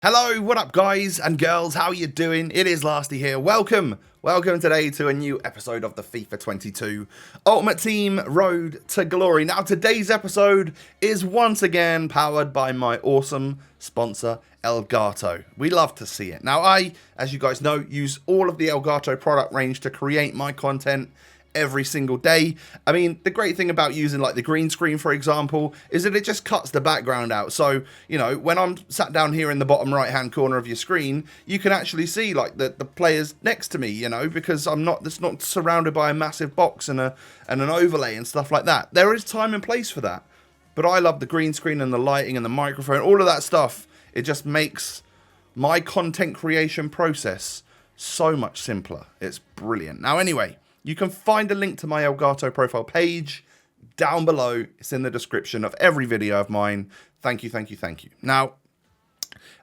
Hello, what up guys and girls, how you doing? It is Lasty here. Welcome today to a new episode of the FIFA 22 Ultimate Team Road to Glory. Now today's episode is once again powered by my awesome sponsor Elgato. We love to see it. Now I, as you guys know, use all of the Elgato product range to create my content every single day. I mean, the great thing about using like the green screen, for example, is that it just cuts the background out. So, you know, when I'm sat down here in the bottom right hand corner of your screen, you can actually see like the players next to me, you know, because it's not surrounded by a massive box and an overlay and stuff like that. There is time and place for that. But I love the green screen and the lighting and the microphone, all of that stuff. It just makes my content creation process so much simpler. It's brilliant. Now, anyway, you can find a link to my Elgato profile page down below. It's in the description of every video of mine. Thank you, thank you, thank you. Now,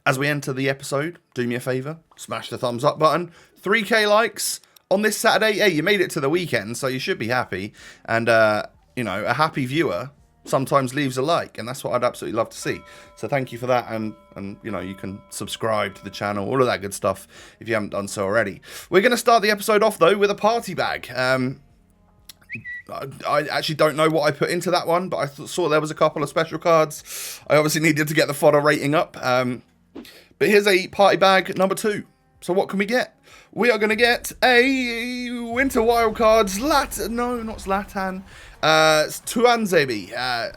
as we enter the episode, do me a favor, smash the thumbs up button. 3K likes on this Saturday. Hey, you made it to the weekend, so you should be happy. And, you know, a happy viewer sometimes leaves a like, and that's what I'd absolutely love to see. So thank you for that, and you know, you can subscribe to the channel, all of that good stuff if you haven't done so already. We're going to start the episode off though with a party bag. I actually don't know what I put into that one, but I saw there was a couple of special cards. I obviously needed to get the fodder rating up, but here's a party bag number 2. So what can we get? We are going to get a Winter Wildcards no, not Zlatan. Tuanzebe.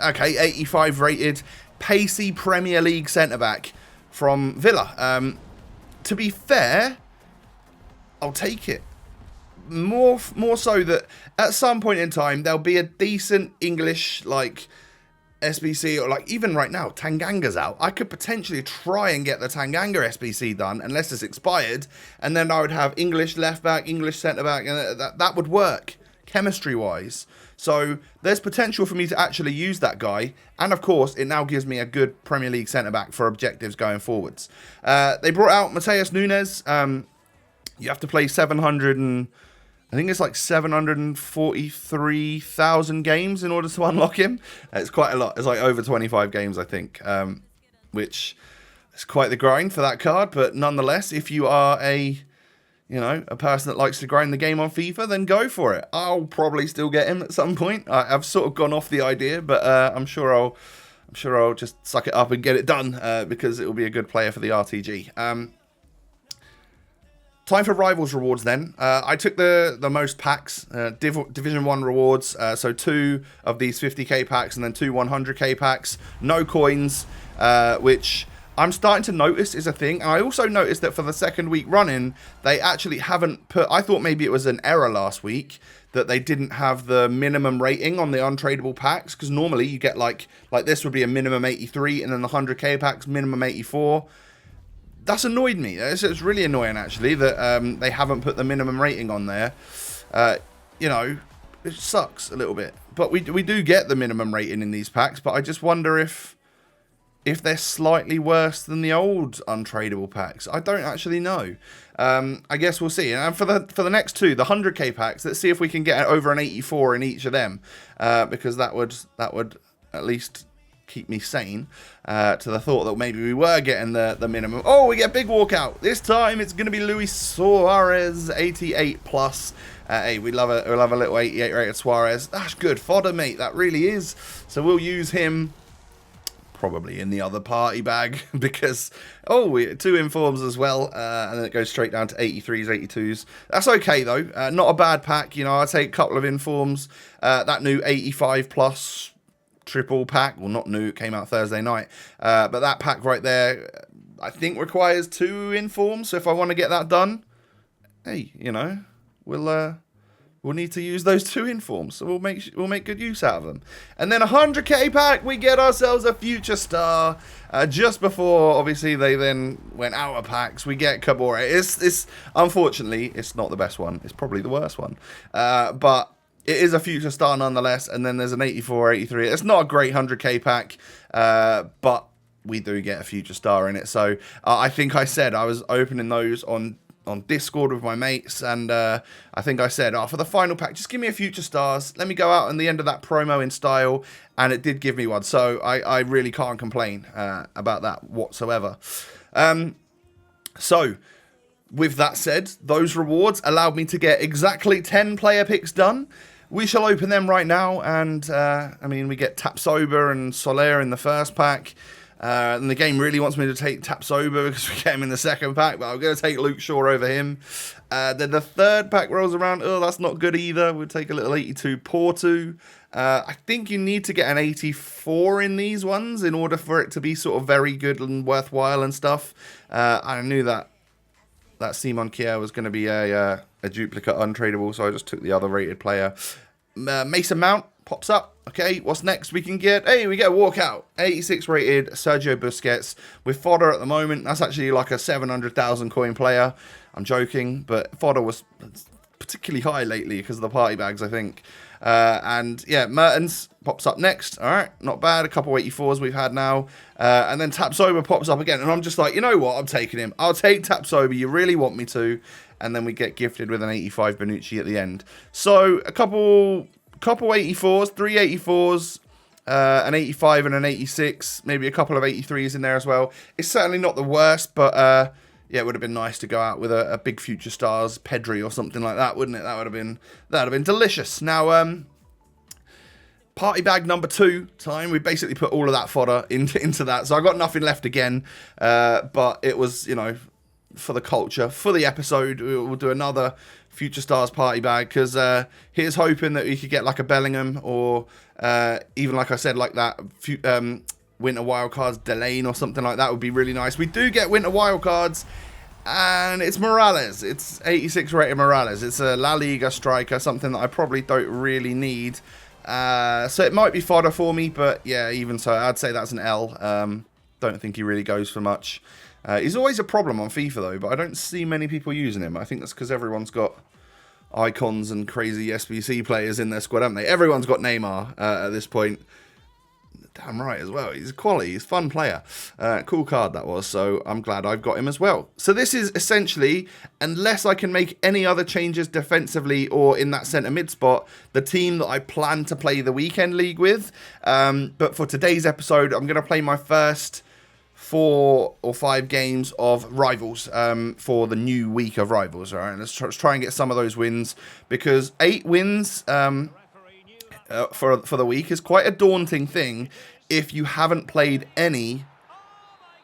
Okay, 85 rated, pacey Premier League centre-back from Villa. To be fair, I'll take it. More so that at some point in time, there'll be a decent English, like, SBC, or like even right now, Tanganga's out. I could potentially try and get the Tanganga SBC done unless it's expired, and then I would have English left back, English centre back, and that would work chemistry wise. So there's potential for me to actually use that guy, and of course it now gives me a good Premier League centre back for objectives going forwards. They brought out Mateus Nunes. You have to play 743,000 games in order to unlock him. It's quite a lot. It's like over 25 games, I think, which is quite the grind for that card. But nonetheless, if you are a person that likes to grind the game on FIFA, then go for it. I'll probably still get him at some point. I've sort of gone off the idea, but I'm sure I'll just suck it up and get it done because it will be a good player for the RTG. Time for Rivals rewards then. I took the most packs, Division 1 rewards, so 2 of these 50k packs and then 2 100k packs. No coins, which I'm starting to notice is a thing. And I also noticed that for the second week running, they actually haven't put... I thought maybe it was an error last week that they didn't have the minimum rating on the untradable packs, because normally you get like this would be a minimum 83, and then the 100k packs minimum 84. That's annoyed me. It's really annoying, actually, that they haven't put the minimum rating on there. You know, it sucks a little bit. But we do get the minimum rating in these packs, but I just wonder if they're slightly worse than the old untradable packs. I don't actually know. I guess we'll see. And for the next 2, the 100k packs, let's see if we can get over an 84 in each of them, because that would at least keep me sane to the thought that maybe we were getting the minimum. Oh, we get big walkout. This time it's going to be Luis Suarez, 88 plus. Hey, we'll love a little 88 rated Suarez. That's good fodder, mate. That really is. So we'll use him probably in the other party bag because, we 2 informs as well, and then it goes straight down to 83s, 82s. That's okay, though. Not a bad pack. You know, I'll take a couple of informs. That new 85 plus triple pack, well, not new, it came out Thursday night, but that pack right there I think requires 2 informs, so if I want to get that done, hey, you know, we'll need to use those 2 informs, so we'll make good use out of them. And then a 100k pack, we get ourselves a future star. Just before obviously they then went out of packs, we get Kabore. It's unfortunately it's not the best one, it's probably the worst one, but it is a future star nonetheless, and then there's an 84, 83. It's not a great 100k pack, but we do get a future star in it. So I think I said I was opening those on Discord with my mates, and I think I said, for the final pack, just give me a future stars. Let me go out in the end of that promo in style, and it did give me one. So I really can't complain about that whatsoever. So, with that said, those rewards allowed me to get exactly 10 player picks done. We shall open them right now, and I mean, we get Tapsoba and Soler in the first pack. And the game really wants me to take Tapsoba because we get him in the second pack, but I'm going to take Luke Shaw over him. Then the third pack rolls around. Oh, that's not good either. We'll take a little 82 Porto. I think you need to get an 84 in these ones in order for it to be sort of very good and worthwhile and stuff. I knew that Simon Kjær was going to be a duplicate untradeable, so I just took the other rated player. Mason Mount pops up. Okay, what's next? We get a walkout. 86 rated Sergio Busquets with fodder at the moment. That's actually like a 700,000 coin player. I'm joking, but fodder was particularly high lately because of the party bags, I think. And yeah, Mertens pops up next. All right, not bad. A couple 84s we've had now. And then Tapsoba pops up again. And I'm just like, you know what? I'm taking him. I'll take Tapsoba. You really want me to. And then we get gifted with an 85 Bonucci at the end. So a couple 84s, 3 84s, an 85 and an 86. Maybe a couple of 83s in there as well. It's certainly not the worst, but yeah, it would have been nice to go out with a big future stars Pedri or something like that, wouldn't it? That would have been delicious. Now, party bag number 2 time. We basically put all of that fodder into that, so I got nothing left again. But it was, you know, for the culture, for the episode, we'll do another future stars party bag because here's hoping that we could get like a Bellingham or even like I said, like that. Winter wildcards Delane or something like that would be really nice. We do get winter wildcards, and it's Morales. It's 86 rated Morales. It's a La Liga striker, something that I probably don't really need. So it might be fodder for me, but yeah, even so, I'd say that's an L. Don't think he really goes for much. He's always a problem on FIFA though, but I don't see many people using him. I think that's because everyone's got icons and crazy SBC players in their squad, haven't they? Everyone's got Neymar at this point. Damn right as well. He's quality. He's a fun player. Cool card that was. So I'm glad I've got him as well. So this is essentially, unless I can make any other changes defensively or in that centre mid spot, the team that I plan to play the weekend league with. But for today's episode, I'm going to play my first 4 or 5 games of Rivals for the new week of Rivals. All right, let's try and get some of those wins, because 8 wins for the week is quite a daunting thing if you haven't played any.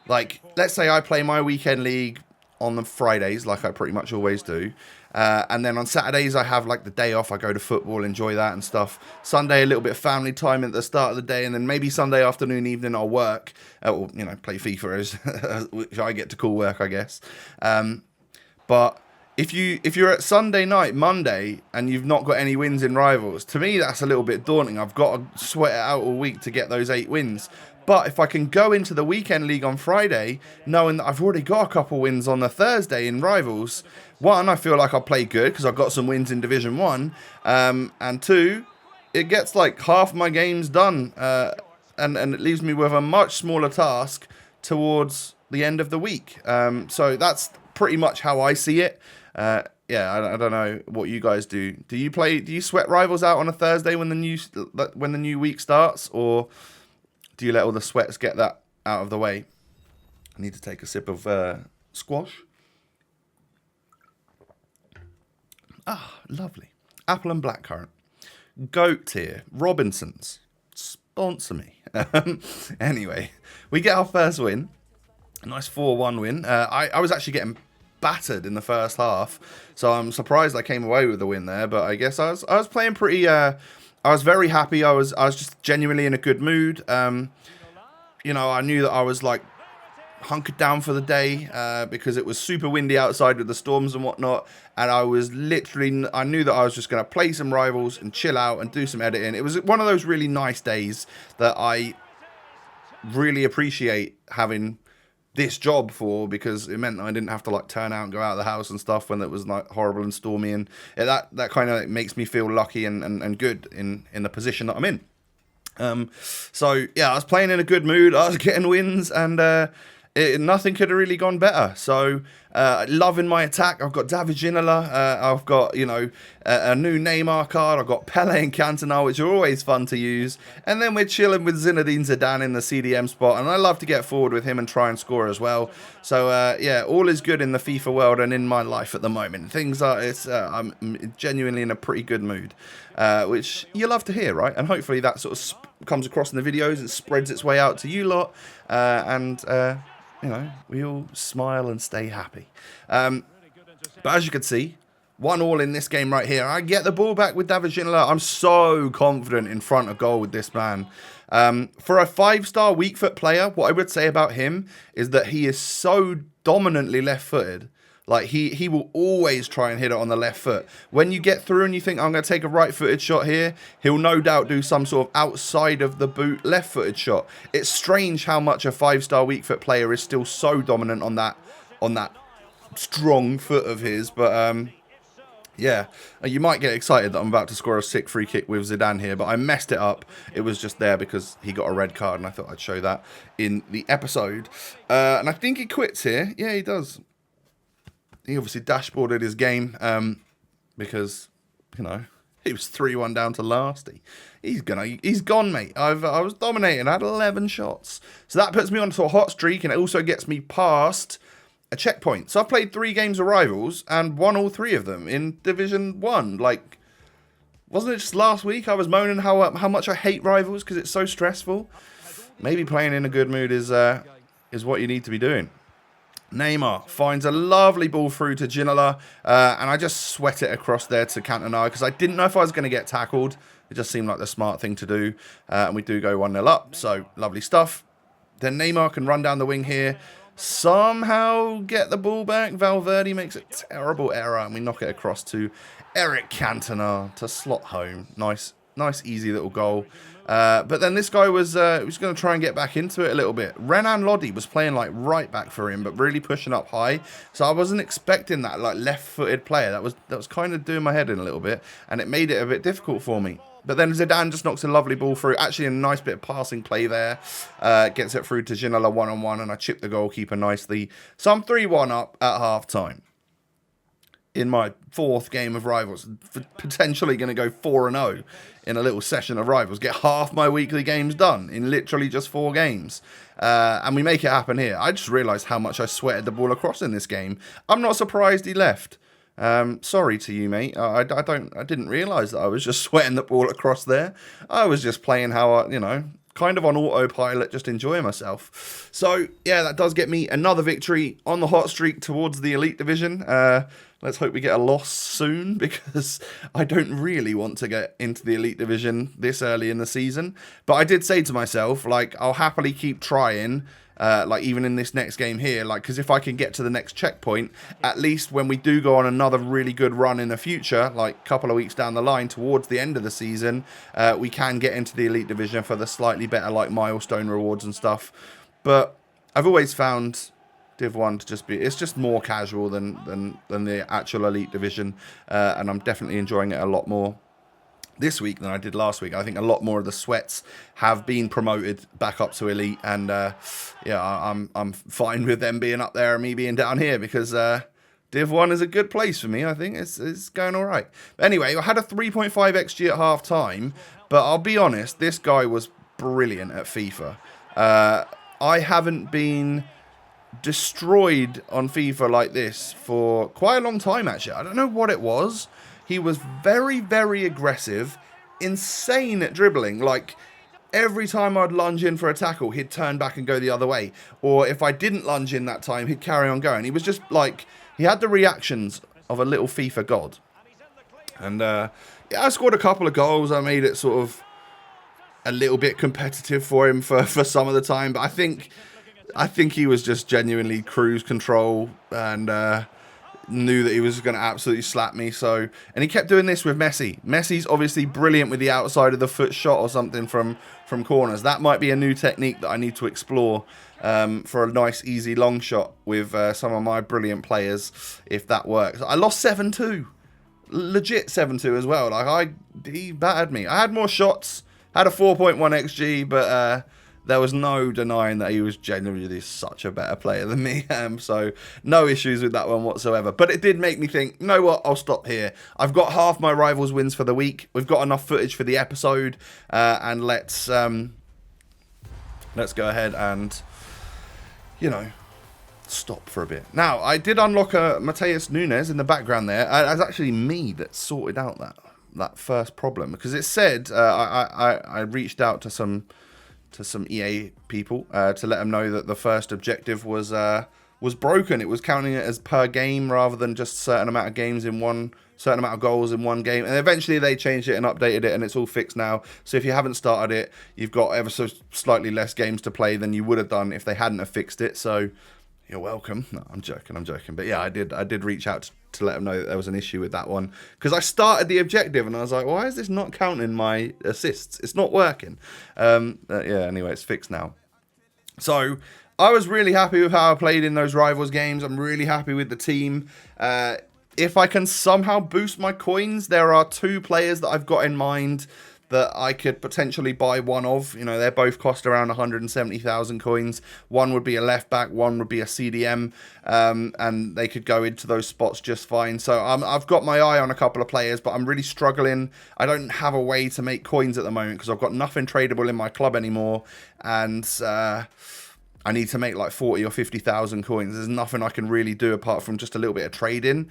Like, let's say I play my weekend league on the Fridays, like I pretty much always do. And then on Saturdays, I have like the day off. I go to football, enjoy that and stuff. Sunday, a little bit of family time at the start of the day. And then maybe Sunday afternoon, evening, I'll work. Or, you know, play FIFA, which I get to call work, I guess. But if you're at Sunday night, Monday, and you've not got any wins in Rivals, to me, that's a little bit daunting. I've got to sweat it out all week to get those 8 wins. But if I can go into the weekend league on Friday, knowing that I've already got a couple wins on the Thursday in Rivals, 1, I feel like I'll play good because I've got some wins in Division 1. And 2, it gets like half my games done. And it leaves me with a much smaller task towards the end of the week. So that's pretty much how I see it. Yeah, I don't know what you guys do. Do you sweat Rivals out on a Thursday when the new week starts, or do you let all the sweats get that out of the way? I need to take a sip of squash. Ah, lovely. Apple and blackcurrant. Goat tier. Robinsons. Sponsor me. Anyway, we get our first win. A nice 4-1 win. I was actually getting battered in the first half, so I'm surprised I came away with the win there, but I guess I was playing pretty I was very happy. I was just genuinely in a good mood. You know, I knew that I was like hunkered down for the day because it was super windy outside with the storms and whatnot, and I knew that I was just going to play some Rivals and chill out and do some editing. It was one of those really nice days that I really appreciate having this job for, because it meant that I didn't have to like turn out and go out of the house and stuff when it was like horrible and stormy, and that kind of makes me feel lucky and good in the position that I'm in. So yeah, I was playing in a good mood. I was getting wins, and nothing could have really gone better. So loving my attack. I've got David Ginola. I've got, you know, a new Neymar card. I've got Pele and Cantona, which are always fun to use. And then we're chilling with Zinedine Zidane in the CDM spot. And I love to get forward with him and try and score as well. So yeah, all is good in the FIFA world and in my life at the moment. Things are, I'm genuinely in a pretty good mood, which you love to hear, right? And hopefully that sort of comes across in the videos. It spreads its way out to you lot. You know, we all smile and stay happy. But as you can see, 1-1 in this game right here. I get the ball back with David Ginola. I'm so confident in front of goal with this man. For a 5-star weak foot player, what I would say about him is that he is so dominantly left-footed. Like, he will always try and hit it on the left foot. When you get through and you think, I'm going to take a right-footed shot here, he'll no doubt do some sort of outside of the boot left-footed shot. It's strange how much a 5-star weak foot player is still so dominant on that strong foot of his. But, yeah, you might get excited that I'm about to score a sick free kick with Zidane here, but I messed it up. It was just there because he got a red card, and I thought I'd show that in the episode. And I think he quits here. Yeah, he does. He obviously dashboarded his game because, you know, he was 3-1 down to last. He's gone, mate. I was dominating. I had 11 shots. So that puts me onto a hot streak, and it also gets me past a checkpoint. So I've played 3 games of Rivals and won all 3 of them in Division 1. Like, wasn't it just last week I was moaning how much I hate Rivals because it's so stressful? Maybe playing in a good mood is what you need to be doing. Neymar finds a lovely ball through to Ginola, and I just sweat it across there to Cantona because I didn't know if I was going to get tackled. It just seemed like the smart thing to do, and we do go 1-0 up, so lovely stuff. Then Neymar can run down the wing here, somehow get the ball back. Valverde makes a terrible error, and we knock it across to Eric Cantona to slot home. Nice, easy little goal. But then this guy was going to try and get back into it a little bit. Renan Lodi was playing like right back for him, but really pushing up high. So I wasn't expecting that like left-footed player. That was kind of doing my head in a little bit, and it made it a bit difficult for me. But then Zidane just knocks a lovely ball through. Actually, a nice bit of passing play there. Gets it through to Ginola 1-on-1, and I chip the goalkeeper nicely. So I'm 3-1 up at half-time. In my 4th game of Rivals, potentially going to go 4-0 in a little session of Rivals, get half my weekly games done in literally just 4 games, and we make it happen here. I just realised how much I sweated the ball across in this game. I'm not surprised he left. Sorry to you, mate. I didn't realise that I was just sweating the ball across there. I was just playing how I, you know, kind of on autopilot, just enjoying myself. So yeah, that does get me another victory on the hot streak towards the Elite Division. Let's hope we get a loss soon, because I don't really want to get into the Elite Division this early in the season. But I did say to myself, like, I'll happily keep trying, like, even in this next game here, like, because if I can get to the next checkpoint, at least when we do go on another really good run in the future, like a couple of weeks down the line towards the end of the season, we can get into the Elite Division for the slightly better, like, milestone rewards and stuff. But I've always found Div 1 to just be, it's just more casual than the actual Elite Division, and I'm definitely enjoying it a lot more this week than I did last week. I think a lot more of the sweats have been promoted back up to Elite, and yeah, I'm fine with them being up there and me being down here, because Div 1 is a good place for me. I think it's going all right. But anyway, I had a 3.5 XG at half time, but I'll be honest, this guy was brilliant at FIFA. I haven't been destroyed on FIFA like this for quite a long time, actually. I don't know what it was. He was very, very aggressive, insane at dribbling. Like, every time I'd lunge in for a tackle, he'd turn back and go the other way. Or if I didn't lunge in that time, he'd carry on going. He was just like, he had the reactions of a little FIFA god. And yeah, I scored a couple of goals. I made it sort of a little bit competitive for him for some of the time. But I think he was just genuinely cruise control and knew that he was going to absolutely slap me. So, and he kept doing this with Messi. Messi's obviously brilliant with the outside of the foot shot or something from corners. That might be a new technique that I need to explore for a nice, easy long shot with some of my brilliant players, if that works. I lost 7-2. Legit 7-2 as well. Like, he battered me. I had more shots, had a 4.1 XG, but there was no denying that he was genuinely such a better player than me. So no issues with that one whatsoever. But it did make me think, you know what, I'll stop here. I've got half my Rivals wins for the week. We've got enough footage for the episode. And let's go ahead and, you know, stop for a bit. Now, I did unlock a Mateus Nunes in the background there. It was actually me that sorted out that first problem, because it said I reached out to some EA people to let them know that the first objective was broken. It was counting it as per game rather than just a certain amount of games in one, certain amount of goals in one game. And eventually they changed it and updated it, and it's all fixed now. So if you haven't started it, you've got ever so slightly less games to play than you would have done if they hadn't have fixed it. So you're welcome. No, I'm joking. But yeah, I did reach out to let them know that there was an issue with that one, because I started the objective and I was like, why is this not counting my assists? It's not working. Yeah, anyway, it's fixed now. So I was really happy with how I played in those Rivals games. I'm really happy with the team. If I can somehow boost my coins, there are 2 players that I've got in mind that I could potentially buy one of. You know, they both cost around 170,000 coins. One would be a left back, one would be a CDM, and they could go into those spots just fine. So I've got my eye on a couple of players, but I'm really struggling. I don't have a way to make coins at the moment because I've got nothing tradable in my club anymore, and I need to make like 40 or 50,000 coins. There's nothing I can really do apart from just a little bit of trading,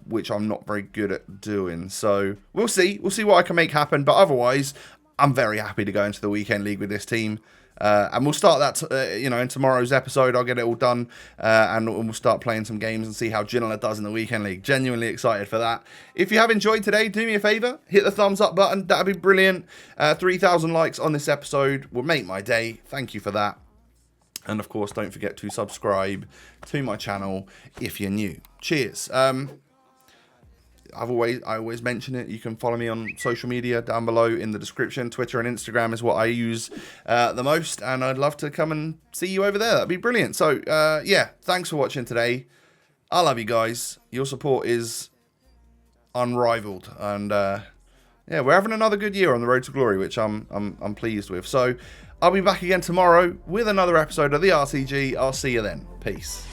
which I'm not very good at doing. So we'll see. We'll see what I can make happen. But otherwise, I'm very happy to go into the weekend league with this team. And we'll start that, in tomorrow's episode. I'll get it all done, and we'll start playing some games and see how Ginola does in the weekend league. Genuinely excited for that. If you have enjoyed today, do me a favour, hit the thumbs up button. That'd be brilliant. 3,000 likes on this episode will make my day. Thank you for that. And of course, don't forget to subscribe to my channel if you're new. Cheers. I always mention it. You can follow me on social media down below in the description. Twitter and Instagram is what I use the most, and I'd love to come and see you over there. That'd be brilliant. So yeah, thanks for watching today. I love you guys. Your support is unrivaled, and yeah, we're having another good year on the road to glory, which I'm pleased with. So I'll be back again tomorrow with another episode of the RTG. I'll see you then. Peace.